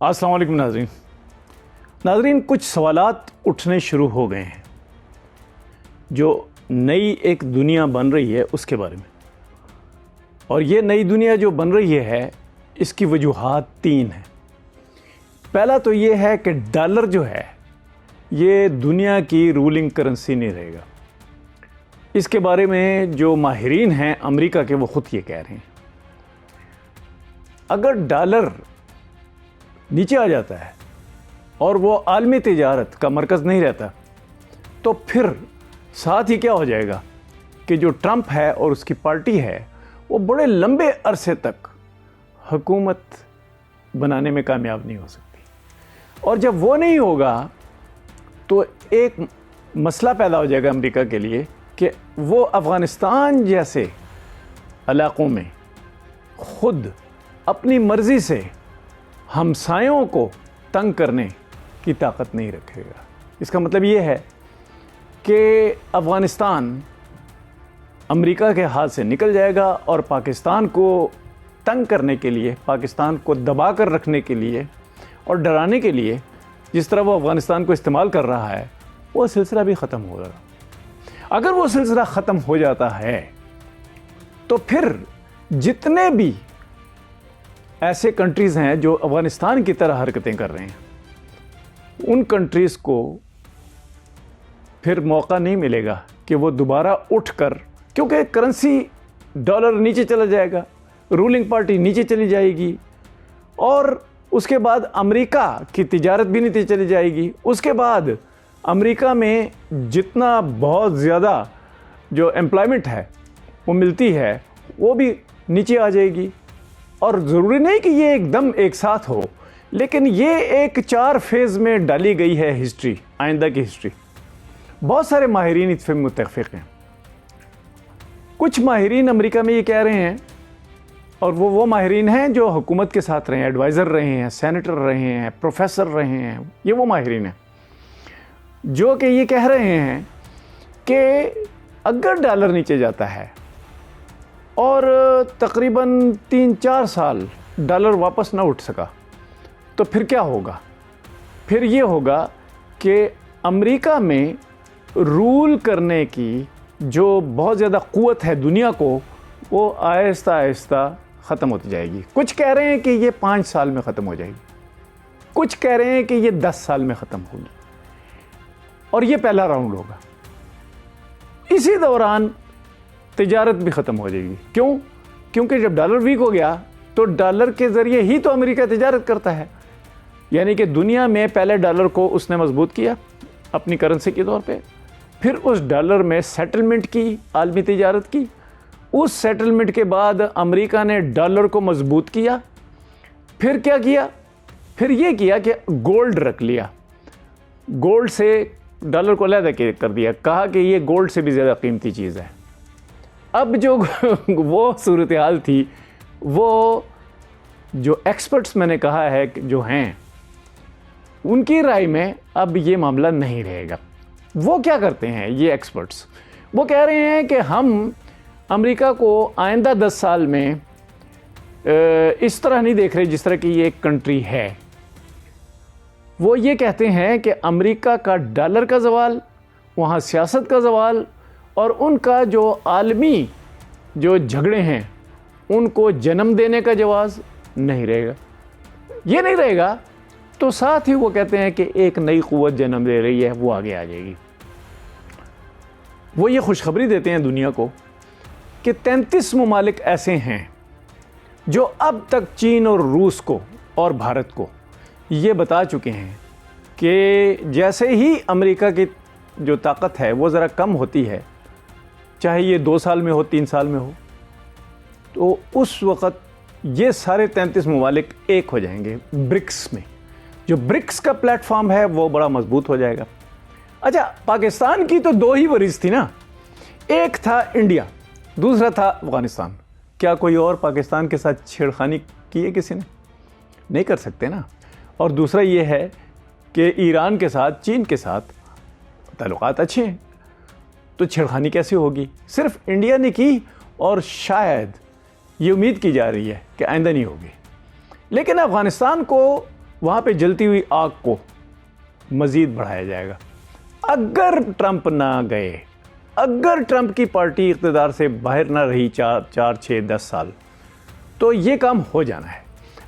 السلام علیکم ناظرین، کچھ سوالات اٹھنے شروع ہو گئے ہیں جو نئی ایک دنیا بن رہی ہے اس کے بارے میں. اور یہ نئی دنیا جو بن رہی ہے اس کی وجوہات 3 ہیں. پہلا تو یہ ہے کہ ڈالر جو ہے یہ دنیا کی رولنگ کرنسی نہیں رہے گا. اس کے بارے میں جو ماہرین ہیں امریکہ کے وہ خود یہ کہہ رہے ہیں. اگر ڈالر نیچے آ جاتا ہے اور وہ عالمی تجارت کا مرکز نہیں رہتا تو پھر ساتھ ہی کیا ہو جائے گا کہ جو ٹرمپ ہے اور اس کی پارٹی ہے وہ بڑے لمبے عرصے تک حکومت بنانے میں کامیاب نہیں ہو سکتی. اور جب وہ نہیں ہوگا تو ایک مسئلہ پیدا ہو جائے گا امریکہ کے لیے کہ وہ افغانستان جیسے علاقوں میں خود اپنی مرضی سے ہمسایوں کو تنگ کرنے کی طاقت نہیں رکھے گا. اس کا مطلب یہ ہے کہ افغانستان امریکہ کے ہاتھ سے نکل جائے گا اور پاکستان کو تنگ کرنے کے لیے، پاکستان کو دبا کر رکھنے کے لیے اور ڈرانے کے لیے جس طرح وہ افغانستان کو استعمال کر رہا ہے وہ سلسلہ بھی ختم ہو رہا. اگر وہ سلسلہ ختم ہو جاتا ہے تو پھر جتنے بھی ایسے کنٹریز ہیں جو افغانستان کی طرح حرکتیں کر رہے ہیں ان کنٹریز کو پھر موقع نہیں ملے گا کہ وہ دوبارہ اٹھ کر، کیونکہ کرنسی ڈالر نیچے چلا جائے گا، رولنگ پارٹی نیچے چلی جائے گی اور اس کے بعد امریکہ کی تجارت بھی نیچے چلی جائے گی. اس کے بعد امریکہ میں جتنا بہت زیادہ جو امپلائمنٹ ہے وہ ملتی ہے وہ بھی نیچے آ جائے گی. اور ضروری نہیں کہ یہ ایک دم ایک ساتھ ہو، لیکن یہ ایک 4 فیز میں ڈالی گئی ہے ہسٹری، آئندہ کی ہسٹری. بہت سارے ماہرین اس پہ متفق ہیں. کچھ ماہرین امریکہ میں یہ کہہ رہے ہیں، اور وہ ماہرین ہیں جو حکومت کے ساتھ رہے ہیں، ایڈوائزر رہے ہیں، سینیٹر رہے ہیں، پروفیسر رہے ہیں. یہ وہ ماہرین ہیں جو کہ یہ کہہ رہے ہیں کہ اگر ڈالر نیچے جاتا ہے اور تقریباً 3-4 سال ڈالر واپس نہ اٹھ سکا تو پھر کیا ہوگا؟ پھر یہ ہوگا کہ امریکہ میں رول کرنے کی جو بہت زیادہ قوت ہے دنیا کو وہ آہستہ آہستہ ختم ہوتی جائے گی. کچھ کہہ رہے ہیں کہ یہ 5 سال میں ختم ہو جائے گی، کچھ کہہ رہے ہیں کہ یہ 10 سال میں ختم ہوگی اور یہ پہلا راؤنڈ ہوگا. اسی دوران تجارت بھی ختم ہو جائے گی. کیوں؟ کیونکہ جب ڈالر ویک ہو گیا تو ڈالر کے ذریعے ہی تو امریکہ تجارت کرتا ہے. یعنی کہ دنیا میں پہلے ڈالر کو اس نے مضبوط کیا اپنی کرنسی کے طور پہ، پھر اس ڈالر میں سیٹلمنٹ کی، عالمی تجارت کی. اس سیٹلمنٹ کے بعد امریکہ نے ڈالر کو مضبوط کیا. پھر کیا کیا؟ پھر یہ کیا کہ گولڈ رکھ لیا، گولڈ سے ڈالر کو علیحدہ کر دیا، کہا کہ یہ گولڈ سے بھی زیادہ قیمتی چیز ہے. اب جو وہ صورتحال تھی، وہ جو ایکسپرٹس میں نے کہا ہے جو ہیں ان کی رائے میں اب یہ معاملہ نہیں رہے گا. وہ کیا کرتے ہیں یہ ایکسپرٹس؟ وہ کہہ رہے ہیں کہ ہم امریکہ کو آئندہ 10 سال میں اس طرح نہیں دیکھ رہے جس طرح کی یہ ایک کنٹری ہے. وہ یہ کہتے ہیں کہ امریکہ کا ڈالر کا زوال، وہاں سیاست کا زوال اور ان کا جو عالمی جو جھگڑے ہیں ان کو جنم دینے کا جواز نہیں رہے گا. یہ نہیں رہے گا تو ساتھ ہی وہ کہتے ہیں کہ ایک نئی قوت جنم دے رہی ہے، وہ آگے آ جائے گی. وہ یہ خوشخبری دیتے ہیں دنیا کو کہ 33 ممالک ایسے ہیں جو اب تک چین اور روس کو اور بھارت کو یہ بتا چکے ہیں کہ جیسے ہی امریکہ کی جو طاقت ہے وہ ذرا کم ہوتی ہے، چاہے یہ 2 سال میں ہو 3 سال میں ہو، تو اس وقت یہ سارے 33 ممالک ایک ہو جائیں گے برکس میں. جو برکس کا پلیٹ فارم ہے وہ بڑا مضبوط ہو جائے گا. اچھا، پاکستان کی تو 2 ہی ورث تھی نا، ایک تھا انڈیا، دوسرا تھا افغانستان. کیا کوئی اور پاکستان کے ساتھ چھیڑخانی کی ہے کسی نے؟ نہیں کر سکتے نا. اور دوسرا یہ ہے کہ ایران کے ساتھ، چین کے ساتھ تعلقات اچھے ہیں، تو چھیڑخانی کیسے ہوگی؟ صرف انڈیا نے کی اور شاید یہ امید کی جا رہی ہے کہ آئندہ نہیں ہوگی. لیکن افغانستان کو وہاں پہ جلتی ہوئی آگ کو مزید بڑھایا جائے گا۔ اگر ٹرمپ نہ گئے، اگر ٹرمپ کی پارٹی اقتدار سے باہر نہ رہی 4 6 10 سال، تو یہ کام ہو جانا ہے۔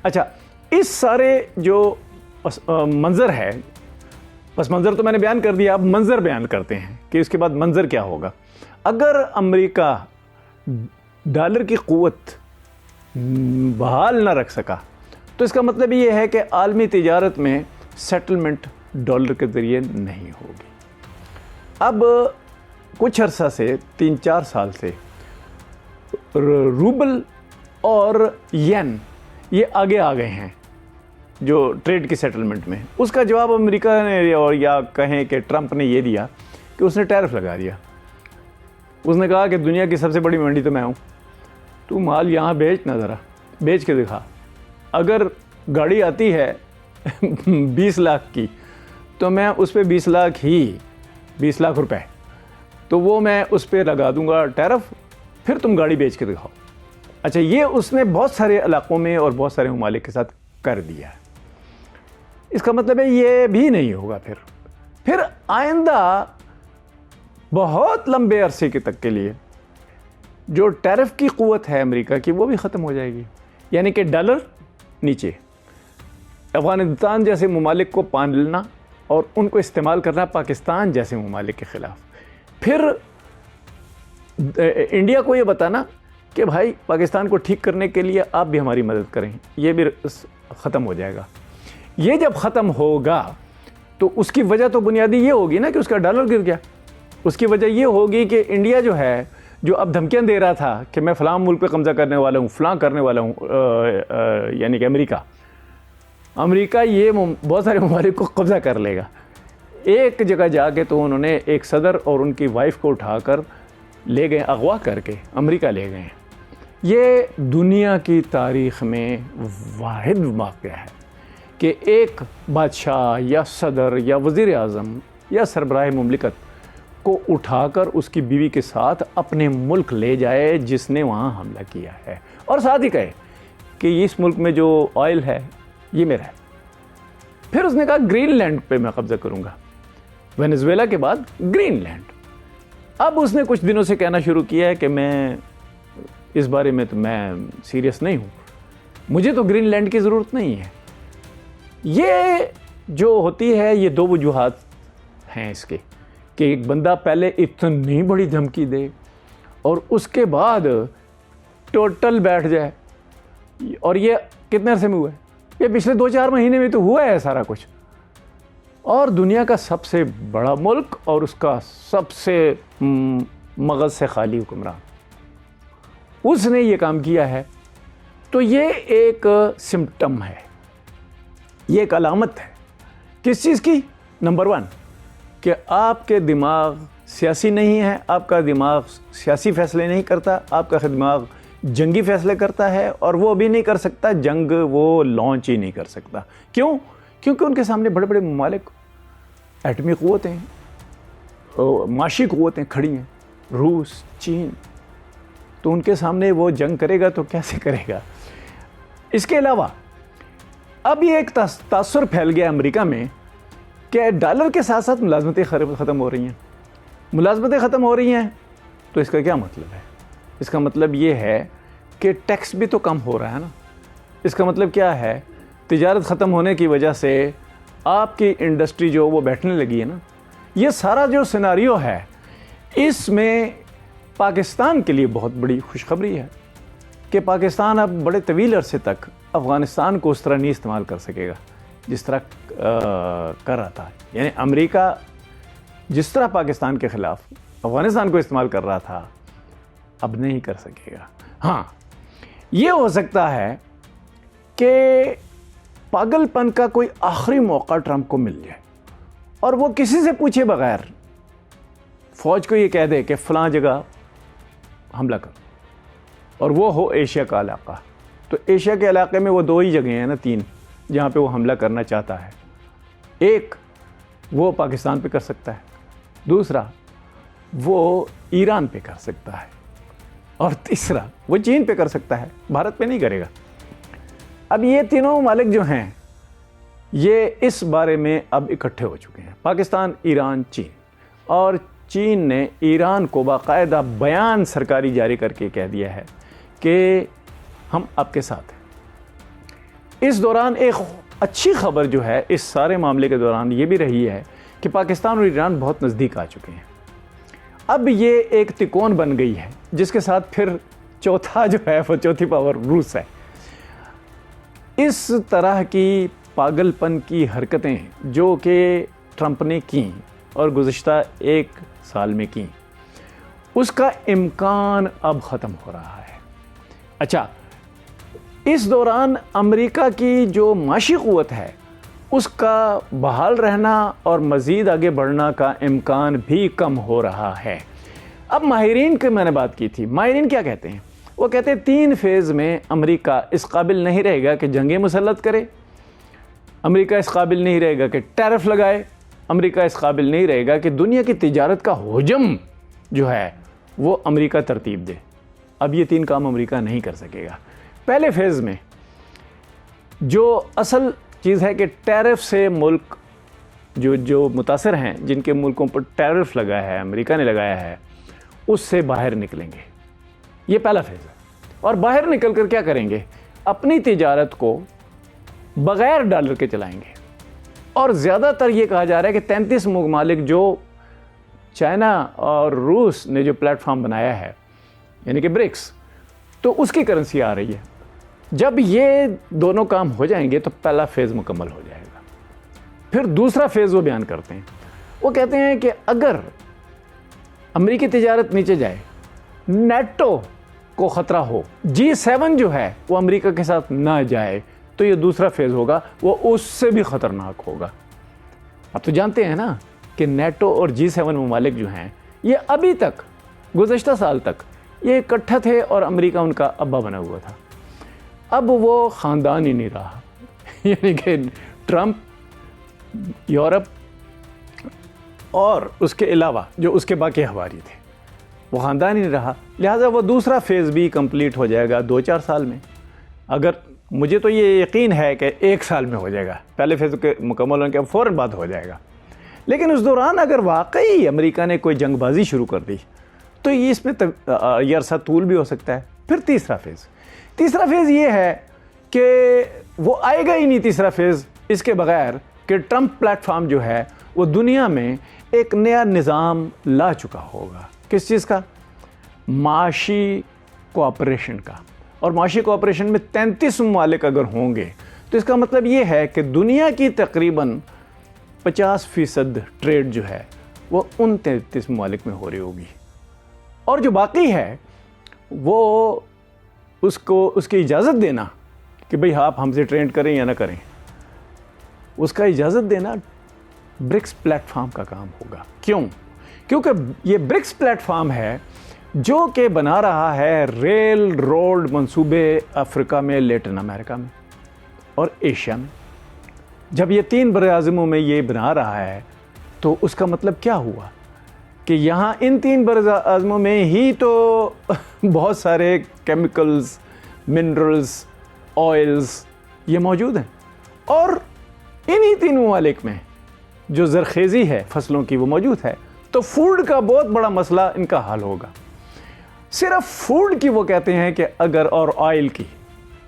اچھا، اس سارے جو منظر ہے، بس منظر تو میں نے بیان کر دیا، اب منظر بیان کرتے ہیں کہ اس کے بعد منظر کیا ہوگا۔ اگر امریکہ ڈالر کی قوت بحال نہ رکھ سکا تو اس کا مطلب یہ ہے کہ عالمی تجارت میں سیٹلمنٹ ڈالر کے ذریعے نہیں ہوگی۔ اب کچھ عرصہ سے 3 4 سال سے روبل اور ین یہ آگے آ گئے ہیں جو ٹریڈ کی سیٹلمنٹ میں۔ اس کا جواب امریکہ نے، اور یا کہیں کہ ٹرمپ نے یہ دیا کہ اس نے ٹیرف لگا دیا۔ اس نے کہا کہ دنیا کی سب سے بڑی منڈی تو میں ہوں، تو مال یہاں بیچ، نہ ذرا بیچ کے دکھا۔ اگر گاڑی آتی ہے 20 لاکھ کی تو میں اس پہ 20 لاکھ روپے، تو وہ میں اس پہ لگا دوں گا ٹیرف، پھر تم گاڑی بیچ کے دکھاؤ۔ اچھا، یہ اس نے بہت سارے علاقوں میں اور بہت سارے ممالک کے ساتھ کر دیا ہے۔ اس کا مطلب ہے یہ بھی نہیں ہوگا۔ پھر آئندہ بہت لمبے عرصے تک کے لیے جو ٹیرف کی قوت ہے امریکہ کی، وہ بھی ختم ہو جائے گی۔ یعنی کہ ڈالر نیچے، افغانستان جیسے ممالک کو پالنا اور ان کو استعمال کرنا پاکستان جیسے ممالک کے خلاف۔ پھر انڈیا کو یہ بتانا کہ بھائی پاکستان کو ٹھیک کرنے کے لیے آپ بھی ہماری مدد کریں، یہ بھی ختم ہو جائے گا۔ یہ جب ختم ہوگا تو اس کی وجہ تو بنیادی یہ ہوگی نا کہ اس کا ڈالر گر گیا۔ اس کی وجہ یہ ہوگی کہ انڈیا جو ہے، جو اب دھمکیاں دے رہا تھا کہ میں فلاں ملک پہ قبضہ کرنے والا ہوں، فلاں کرنے والا ہوں، یعنی کہ امریکہ یہ بہت سارے ممالک کو قبضہ کر لے گا۔ ایک جگہ جا کے تو انہوں نے ایک صدر اور ان کی وائف کو اٹھا کر لے گئے، اغوا کر کے امریکہ لے گئے۔ یہ دنیا کی تاریخ میں واحد واقعہ ہے کہ ایک بادشاہ یا صدر یا وزیر اعظم یا سربراہ مملکت کو اٹھا کر اس کی بیوی کے ساتھ اپنے ملک لے جائے جس نے وہاں حملہ کیا ہے، اور ساتھ ہی کہے کہ اس ملک میں جو آئل ہے یہ میرا ہے۔ پھر اس نے کہا گرین لینڈ پہ میں قبضہ کروں گا، وینزویلا کے بعد گرین لینڈ۔ اب اس نے کچھ دنوں سے کہنا شروع کیا ہے کہ میں اس بارے میں تو میں سیریس نہیں ہوں، مجھے تو گرین لینڈ کی ضرورت نہیں ہے۔ یہ جو ہوتی ہے، یہ 2 وجوہات ہیں اس کے، کہ ایک بندہ پہلے اتنی بڑی دھمکی دے اور اس کے بعد ٹوٹل بیٹھ جائے۔ اور یہ کتنے عرصے میں ہوا ہے؟ یہ پچھلے 2 4 مہینے میں تو ہوا ہے سارا کچھ۔ اور دنیا کا سب سے بڑا ملک اور اس کا سب سے مغز سے خالی حکمران، اس نے یہ کام کیا ہے۔ تو یہ ایک سمپٹم ہے، یہ ایک علامت ہے کس چیز کی؟ نمبر 1 کہ آپ کے دماغ سیاسی نہیں ہے، آپ کا دماغ سیاسی فیصلے نہیں کرتا، آپ کا دماغ جنگی فیصلے کرتا ہے، اور وہ بھی نہیں کر سکتا جنگ، وہ لانچ ہی نہیں کر سکتا۔ کیوں؟ کیونکہ ان کے سامنے بڑے بڑے ممالک، ایٹمی قوتیں، معاشی قوتیں کھڑی ہیں، روس، چین، تو ان کے سامنے وہ جنگ کرے گا تو کیسے کرے گا؟ اس کے علاوہ اب یہ ایک تاثر پھیل گیا امریکہ میں کہ ڈالر کے ساتھ ساتھ ملازمتیں ختم ہو رہی ہیں۔ ملازمتیں ختم ہو رہی ہیں تو اس کا کیا مطلب ہے؟ اس کا مطلب یہ ہے کہ ٹیکس بھی تو کم ہو رہا ہے نا۔ اس کا مطلب کیا ہے؟ تجارت ختم ہونے کی وجہ سے آپ کی انڈسٹری جو وہ بیٹھنے لگی ہے نا۔ یہ سارا جو سیناریو ہے، اس میں پاکستان کے لیے بہت بڑی خوشخبری ہے کہ پاکستان اب بڑے طویل عرصے تک افغانستان کو اس طرح نہیں استعمال کر سکے گا جس طرح کر رہا تھا۔ یعنی امریکہ جس طرح پاکستان کے خلاف افغانستان کو استعمال کر رہا تھا، اب نہیں کر سکے گا۔ ہاں، یہ ہو سکتا ہے کہ پاگل پن کا کوئی آخری موقع ٹرمپ کو مل جائے اور وہ کسی سے پوچھے بغیر فوج کو یہ کہہ دے کہ فلاں جگہ حملہ کر، اور وہ ہو ایشیا کا علاقہ۔ تو ایشیا کے علاقے میں وہ 2 ہی جگہیں ہیں نا، 3 جہاں پہ وہ حملہ کرنا چاہتا ہے۔ ایک وہ پاکستان پہ کر سکتا ہے، دوسرا وہ ایران پہ کر سکتا ہے، اور تیسرا وہ چین پہ کر سکتا ہے، بھارت پہ نہیں کرے گا۔ اب یہ تینوں ممالک جو ہیں، یہ اس بارے میں اب اکٹھے ہو چکے ہیں، پاکستان، ایران، چین، اور چین نے ایران کو باقاعدہ بیان سرکاری جاری کر کے کہہ دیا ہے کہ ہم آپ کے ساتھ ہیں۔ اس دوران ایک اچھی خبر جو ہے اس سارے معاملے کے دوران یہ بھی رہی ہے کہ پاکستان اور ایران بہت نزدیک آ چکے ہیں۔ اب یہ ایک تکون بن گئی ہے جس کے ساتھ پھر چوتھا جو ہے وہ چوتھی پاور روس ہے۔ اس طرح کی پاگل پن کی حرکتیں جو کہ ٹرمپ نے کیں اور گزشتہ 1 سال میں کیں، اس کا امکان اب ختم ہو رہا ہے۔ اچھا، اس دوران امریکہ کی جو معاشی قوت ہے اس کا بحال رہنا اور مزید آگے بڑھنا کا امکان بھی کم ہو رہا ہے۔ اب ماہرین کی میں نے بات کی تھی، ماہرین کیا کہتے ہیں؟ وہ کہتے ہیں 3 فیز میں امریکہ اس قابل نہیں رہے گا کہ جنگیں مسلط کرے، امریکہ اس قابل نہیں رہے گا کہ ٹیرف لگائے، امریکہ اس قابل نہیں رہے گا کہ دنیا کی تجارت کا حجم جو ہے وہ امریکہ ترتیب دے۔ اب یہ 3 کام امریکہ نہیں کر سکے گا۔ پہلے فیز میں جو اصل چیز ہے کہ ٹیرف سے ملک جو متاثر ہیں، جن کے ملکوں پر ٹیرف لگا ہے، امریکہ نے لگایا ہے، اس سے باہر نکلیں گے۔ یہ پہلا فیز ہے، اور باہر نکل کر کیا کریں گے؟ اپنی تجارت کو بغیر ڈالر کے چلائیں گے۔ اور زیادہ تر یہ کہا جا رہا ہے کہ 33 ممالک جو چائنا اور روس نے جو پلیٹ فارم بنایا ہے، یعنی کہ برکس، تو اس کی کرنسی آ رہی ہے۔ جب یہ دونوں کام ہو جائیں گے تو پہلا فیز مکمل ہو جائے گا۔ پھر دوسرا فیز وہ بیان کرتے ہیں، وہ کہتے ہیں کہ اگر امریکی تجارت نیچے جائے، نیٹو کو خطرہ ہو، G7 جو ہے وہ امریکہ کے ساتھ نہ جائے، تو یہ دوسرا فیز ہوگا، وہ اس سے بھی خطرناک ہوگا۔ اب تو جانتے ہیں نا کہ نیٹو اور G7 ممالک جو ہیں یہ ابھی تک، گزشتہ سال تک یہ اکٹھا تھے اور امریکہ ان کا ابا بنا ہوا تھا۔ اب وہ خاندان ہی نہیں رہا، یعنی کہ ٹرمپ، یورپ اور اس کے علاوہ جو اس کے باقی حواری تھے، وہ خاندان ہی نہیں رہا، لہٰذا وہ دوسرا فیز بھی کمپلیٹ ہو جائے گا 2-4 سال میں۔ اگر مجھے تو یہ یقین ہے کہ 1 سال میں ہو جائے گا، پہلے فیز کے مکمل ہونے کے فوراً بعد ہو جائے گا۔ لیکن اس دوران اگر واقعی امریکہ نے کوئی جنگ بازی شروع کر دی تو یہ اس میں یہ عرصہ طول بھی ہو سکتا ہے۔ پھر تیسرا فیز یہ ہے کہ وہ آئے گا ہی نہیں، تیسرا فیز اس کے بغیر کہ ٹرمپ پلیٹ فارم جو ہے وہ دنیا میں ایک نیا نظام لا چکا ہوگا۔ کس چیز کا؟ معاشی کوآپریشن کا۔ اور معاشی کوآپریشن میں 33 ممالک اگر ہوں گے تو اس کا مطلب یہ ہے کہ دنیا کی تقریباً 50% ٹریڈ جو ہے وہ ان 33 ممالک میں ہو رہی ہوگی، اور جو باقی ہے وہ اس کی اجازت دینا کہ بھئی آپ ہم سے ٹریڈ کریں یا نہ کریں، اس کا اجازت دینا برکس پلیٹ فارم کا کام ہوگا۔ کیونکہ یہ برکس پلیٹ فارم ہے جو کہ بنا رہا ہے ریل روڈ منصوبے افریقہ میں، لیٹن امریکہ میں اور ایشیا میں۔ جب یہ 3 براعظموں میں یہ بنا رہا ہے تو اس کا مطلب کیا ہوا کہ یہاں ان 3 براعظموں میں ہی تو بہت سارے کیمیکلز، منرلز، آئلز یہ موجود ہیں، اور انہی 3 ممالک میں جو زرخیزی ہے فصلوں کی وہ موجود ہے، تو فوڈ کا بہت بڑا مسئلہ ان کا حل ہوگا۔ صرف فوڈ کی وہ کہتے ہیں کہ اگر، اور آئل کی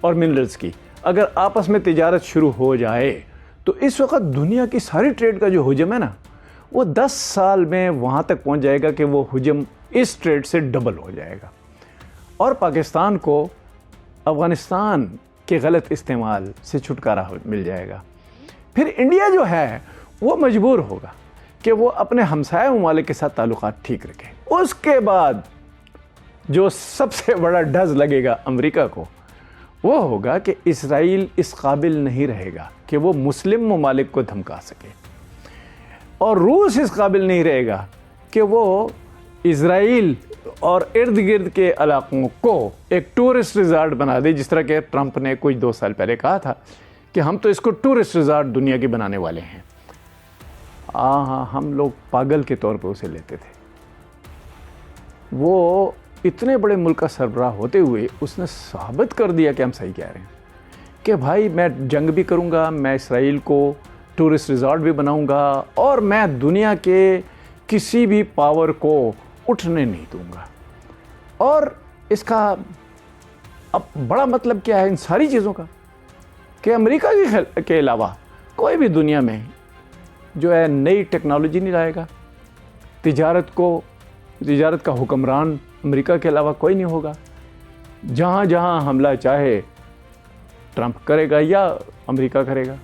اور منرلز کی، اگر آپس میں تجارت شروع ہو جائے تو اس وقت دنیا کی ساری ٹریڈ کا جو حجم ہے نا وہ 10 سال میں وہاں تک پہنچ جائے گا کہ وہ حجم اس ٹریڈ سے ڈبل ہو جائے گا، اور پاکستان کو افغانستان کے غلط استعمال سے چھٹکارا مل جائے گا۔ پھر انڈیا جو ہے وہ مجبور ہوگا کہ وہ اپنے ہمسایہ ممالک کے ساتھ تعلقات ٹھیک رکھے۔ اس کے بعد جو سب سے بڑا ڈز لگے گا امریکہ کو وہ ہوگا کہ اسرائیل اس قابل نہیں رہے گا کہ وہ مسلم ممالک کو دھمکا سکے، اور روس اس قابل نہیں رہے گا کہ وہ اسرائیل اور ارد گرد کے علاقوں کو ایک ٹورسٹ ریزارٹ بنا دے، جس طرح کہ ٹرمپ نے کچھ 2 سال پہلے کہا تھا کہ ہم تو اس کو ٹورسٹ ریزارٹ دنیا کی بنانے والے ہیں۔ ہاں، ہم لوگ پاگل کے طور پہ اسے لیتے تھے۔ وہ اتنے بڑے ملک کا سربراہ ہوتے ہوئے اس نے ثابت کر دیا کہ ہم صحیح کہہ رہے ہیں کہ بھائی میں جنگ بھی کروں گا, میں اسرائیل کو ٹورسٹ ریزارٹ بھی بناؤں گا, اور میں دنیا کے کسی بھی پاور کو اٹھنے نہیں دوں گا. اور اس کا اب بڑا مطلب کیا ہے ان ساری چیزوں کا, کہ امریکہ کے علاوہ کوئی بھی دنیا میں جو ہے نئی ٹیکنالوجی نہیں لائے گا. تجارت کا حکمران امریکہ کے علاوہ کوئی نہیں ہوگا. جہاں جہاں حملہ چاہے ٹرمپ کرے گا یا امریکہ کرے گا.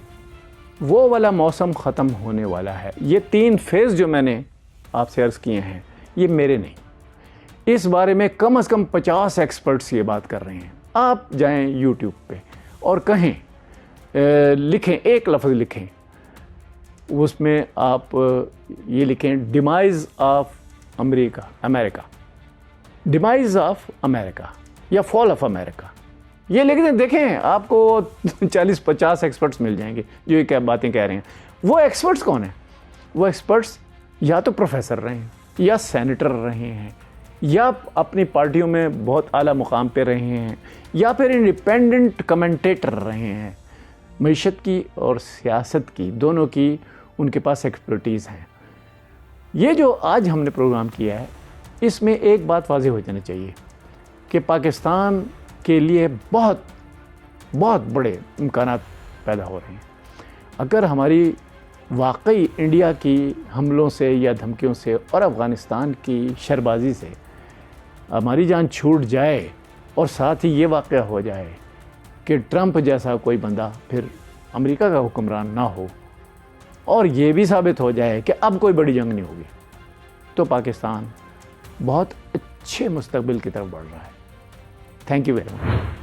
وہ والا موسم ختم ہونے والا ہے. یہ 3 فیز جو میں نے آپ سے عرض کیے ہیں یہ میرے نہیں, اس بارے میں کم از کم 50 ایکسپرٹس یہ بات کر رہے ہیں. آپ جائیں یوٹیوب پہ اور کہیں, لکھیں, ایک لفظ لکھیں, اس میں آپ یہ لکھیں demise of America, demise of America یا فال آف امریکہ. یہ لکھ دیں, دیکھیں آپ کو 40-50 ایکسپرٹس مل جائیں گے جو یہ کیا باتیں کہہ رہے ہیں. وہ ایکسپرٹس کون ہیں؟ وہ ایکسپرٹس یا تو پروفیسر رہے ہیں, یا سینیٹر رہے ہیں, یا اپنی پارٹیوں میں بہت اعلیٰ مقام پہ رہے ہیں, یا پھر انڈیپینڈنٹ کمنٹیٹر رہے ہیں. معیشت کی اور سیاست کی دونوں کی ان کے پاس ایکسپرٹیز ہیں. یہ جو آج ہم نے پروگرام کیا ہے اس میں ایک بات واضح ہو جانا چاہیے کہ پاکستان کے لیے بہت بہت بڑے امکانات پیدا ہو رہے ہیں. اگر ہماری واقعی انڈیا کی حملوں سے یا دھمکیوں سے اور افغانستان کی شربازی سے ہماری جان چھوٹ جائے, اور ساتھ ہی یہ واقعہ ہو جائے کہ ٹرمپ جیسا کوئی بندہ پھر امریکہ کا حکمران نہ ہو, اور یہ بھی ثابت ہو جائے کہ اب کوئی بڑی جنگ نہیں ہوگی, تو پاکستان بہت اچھے مستقبل کی طرف بڑھ رہا ہے. Thank you very much.